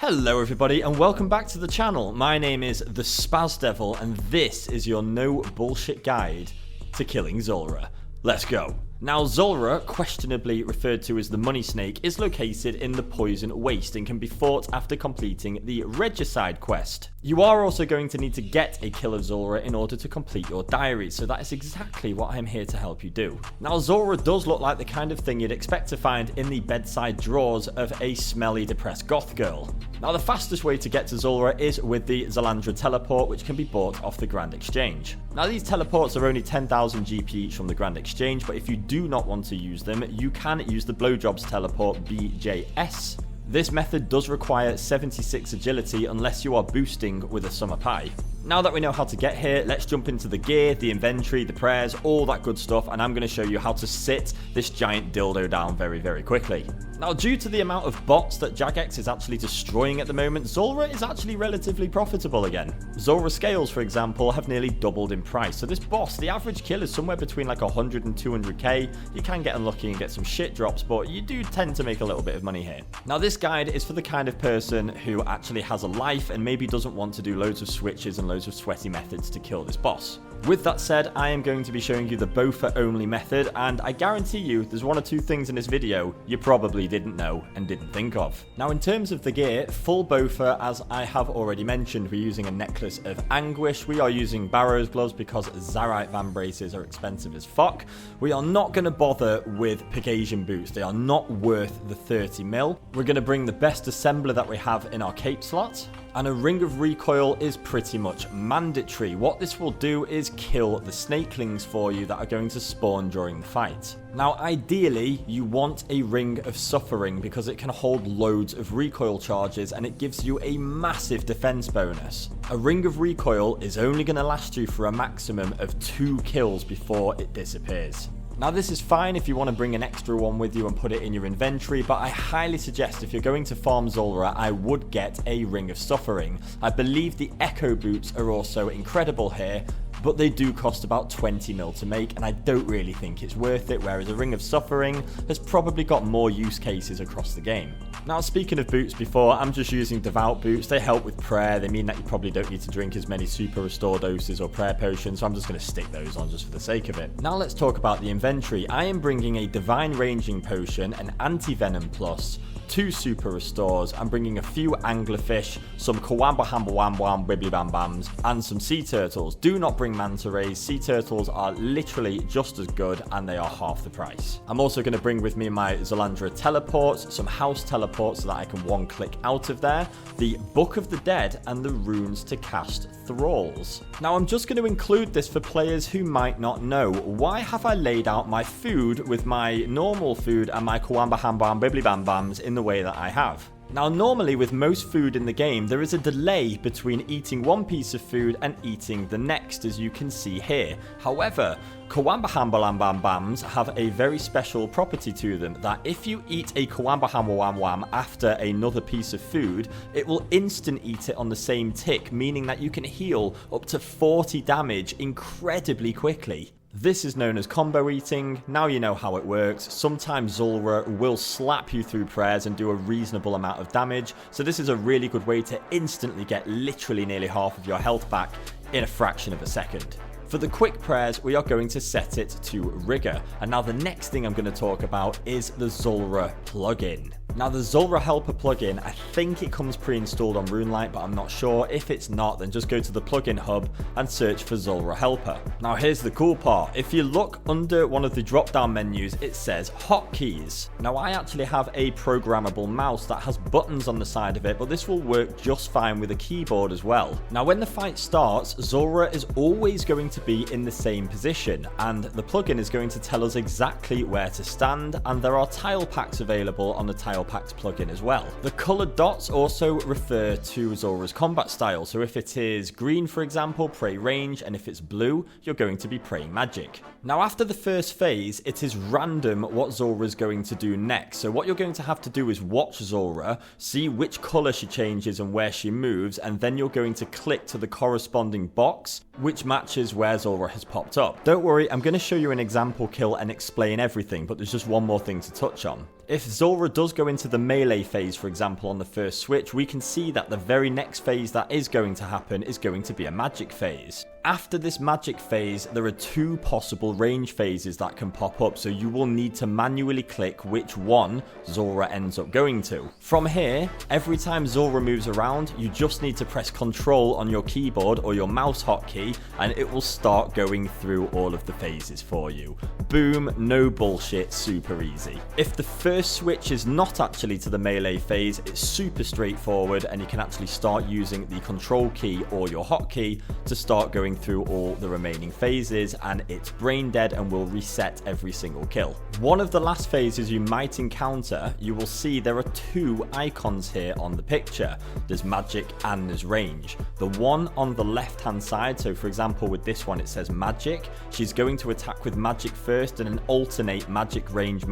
Hello everybody and welcome back to the channel. My name is TheSpazDevil and this is your no bullshit guide to killing Zulrah. Let's go. Now Zulrah, questionably referred to as the money snake, is located in the Poison Waste and can be fought after completing the Regicide quest. You are also going to need to get a kill of Zulrah in order to complete your diary, so that is exactly what I'm here to help you do. Now Zulrah does look like the kind of thing you'd expect to find in the bedside drawers of a smelly depressed goth girl. Now the fastest way to get to Zulrah is with the Zulrah teleport, which can be bought off the Grand Exchange. Now these teleports are only 10,000 GP each from the Grand Exchange, but if you do not want to use them, you can use the Blowjobs teleport BJS. This method does require 76 agility unless you are boosting with a summer pie. Now that we know how to get here, let's jump into the gear, the inventory, the prayers, all that good stuff, and I'm going to show you how to sit this giant dildo down very quickly. Now, due to the amount of bots that Jagex is actually destroying at the moment, Zulrah is actually relatively profitable again. Zulrah scales, for example, have nearly doubled in price, so this boss, the average kill is somewhere between like 100 and 200k. You can get unlucky and get some shit drops, but you do tend to make a little bit of money here. Now, this guide is for the kind of person who actually has a life and maybe doesn't want to do loads of switches and loads of sweaty methods to kill this boss. With that said, I am going to be showing you the bofa only method, and I guarantee you there's one or two things in this video you probably didn't know and didn't think of. Now in terms of the gear, full bofa, as I have already mentioned, we're using a necklace of anguish, we are using Barrow's gloves because Zarite van braces are expensive as fuck. We are not going to bother with Pegasian boots, they are not worth the 30 mil. We're going to bring the best assembler that we have in our cape slot. And a ring of recoil is pretty much mandatory. What this will do is kill the snakelings for you that are going to spawn during the fight. Now ideally you want a ring of suffering because it can hold loads of recoil charges and it gives you a massive defense bonus. A ring of recoil is only going to last you for a maximum of 2 kills before it disappears. Now this is fine if you want to bring an extra one with you and put it in your inventory, but I highly suggest if you're going to farm Zulrah, I would get a Ring of Suffering. I believe the Echo Boots are also incredible here, but they do cost about 20 mil to make, and I don't really think it's worth it, whereas a Ring of Suffering has probably got more use cases across the game. Now speaking of boots before, I'm just using Devout boots. They help with prayer, they mean that you probably don't need to drink as many super restore doses or prayer potions, so I'm just going to stick those on just for the sake of it. Now let's talk about the inventory. I am bringing a Divine Ranging Potion, an Anti-Venom Plus, 2 super restores, I'm bringing a few anglerfish, some Kawamba Hamba Wam Wam Wibbly Bam Bams, and some sea turtles. Do not bring manta rays, sea turtles are literally just as good and they are half the price. I'm also going to bring with me my Zulrah teleports, some house teleports so that I can one click out of there, the Book of the Dead, and the runes to cast thralls. Now I'm just going to include this for players who might not know. Why have I laid out my food with my normal food and my Kawamba Hamba and Wibbly Bam Bams in the way that I have? Now normally with most food in the game there is a delay between eating one piece of food and eating the next, as you can see here. However, Kawamba Hamba Lam Bam Bams have a very special property to them, that if you eat a Kawamba Hamba Wam Wam after another piece of food, it will instant eat it on the same tick, meaning that you can heal up to 40 damage incredibly quickly. This is known as combo eating. Now you know how it works. Sometimes Zulrah will slap you through prayers and do a reasonable amount of damage, so this is a really good way to instantly get literally nearly half of your health back in a fraction of a second. For the quick prayers, we are going to set it to rigor. And now the next thing I'm going to talk about is the Zulrah plugin. Now the Zulrah Helper plugin, I think it comes pre-installed on Runelite, but I'm not sure. If it's not, then just go to the plugin hub and search for Zulrah Helper. Now here's the cool part. If you look under one of the drop-down menus, it says hotkeys. Now I actually have a programmable mouse that has buttons on the side of it, but this will work just fine with a keyboard as well. Now when the fight starts, Zulrah is always going to be in the same position, and the plugin is going to tell us exactly where to stand, and there are tile packs available on the tile packs plugin as well. The coloured dots also refer to Zulrah's combat style, so if it is green for example, pray range, and if it's blue, you're going to be praying magic. Now after the first phase, it is random what Zulrah is going to do next, so what you're going to have to do is watch Zulrah, see which colour she changes and where she moves, and then you're going to click to the corresponding box which matches where Zulrah has popped up. Don't worry, I'm going to show you an example kill and explain everything, but there's just one more thing to touch on. If Zulrah does go into the melee phase, for example, on the first switch, we can see that the very next phase that is going to happen is going to be a magic phase. After this magic phase, there are 2 possible range phases that can pop up, so you will need to manually click which one Zulrah ends up going to. From here, every time Zulrah moves around, you just need to press Control on your keyboard or your mouse hotkey, and it will start going through all of the phases for you. Boom, no bullshit, super easy. If the first switch is not actually to the melee phase, it's super straightforward, and you can actually start using the Control key or your hotkey to start going through all the remaining phases, and it's brain dead and will reset every single kill. One of the last phases you might encounter, you will see there are 2 icons here on the picture. There's magic and there's range. The one on the left hand side, so for example with this one it says magic, she's going to attack with magic first and then alternate magic range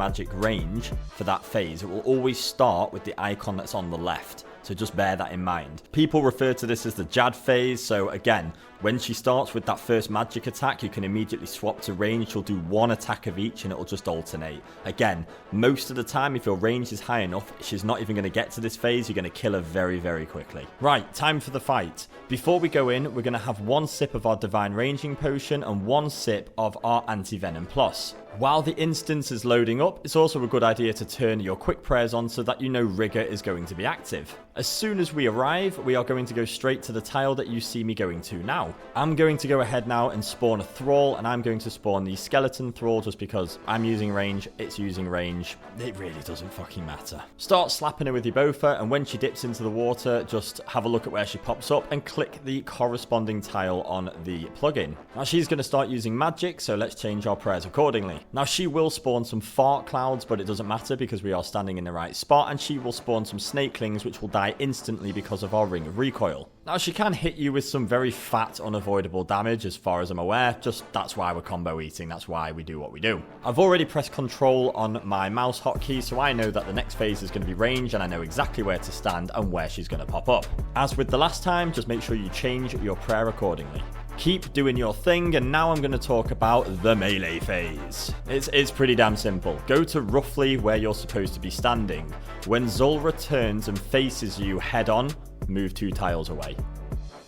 for that phase. It will always start with the icon that's on the left. So just bear that in mind. People refer to this as the Jad phase, so again, when she starts with that first magic attack, you can immediately swap to range. She'll do 1 attack of each and it'll just alternate. Again, most of the time, if your range is high enough, she's not even going to get to this phase. You're going to kill her very, very quickly. Right, time for the fight. Before we go in, we're going to have 1 sip of our Divine Ranging Potion and 1 sip of our Anti-Venom Plus. While the instance is loading up, it's also a good idea to turn your quick prayers on so that you know Rigor is going to be active. As soon as we arrive, we are going to go straight to the tile that you see me going to now. I'm going to go ahead now and spawn a Thrall, and I'm going to spawn the Skeleton Thrall just because I'm using range, it's using range. It really doesn't fucking matter. Start slapping her with your bofa, and when she dips into the water, just have a look at where she pops up and click the corresponding tile on the plugin. Now she's going to start using magic, so let's change our prayers accordingly. Now she will spawn some fart clouds, but it doesn't matter because we are standing in the right spot, and she will spawn some snakelings which will die instantly because of our ring of recoil. Now she can hit you with some very fat unavoidable damage as far as I'm aware, just that's why we're combo eating, that's why we do what we do. I've already pressed Control on my mouse hotkey, so I know that the next phase is going to be range and I know exactly where to stand and where she's going to pop up. As with the last time, just make sure you change your prayer accordingly. Keep doing your thing, and now I'm going to talk about the melee phase. It's pretty damn simple. Go to roughly where you're supposed to be standing. When Zulrah turns and faces you head on, move 2 tiles away.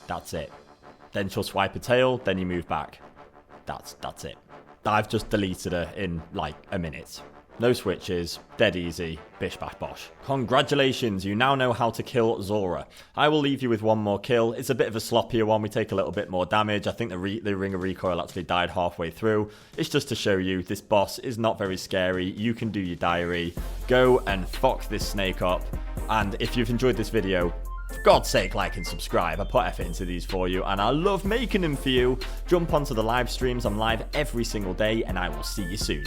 That's it. Then she'll swipe a tail, then you move back. That's it. I've just deleted her in like a minute. No switches, dead easy, bish bash bosh. Congratulations, you now know how to kill Zulrah. I will leave you with 1 more kill. It's a bit of a sloppier one, we take a little bit more damage. I think the ring of recoil actually died halfway through. It's just to show you, this boss is not very scary. You can do your diary. Go and fuck this snake up. And if you've enjoyed this video, for God's sake, like and subscribe. I put effort into these for you, and I love making them for you. Jump onto the live streams. I'm live every single day, and I will see you soon.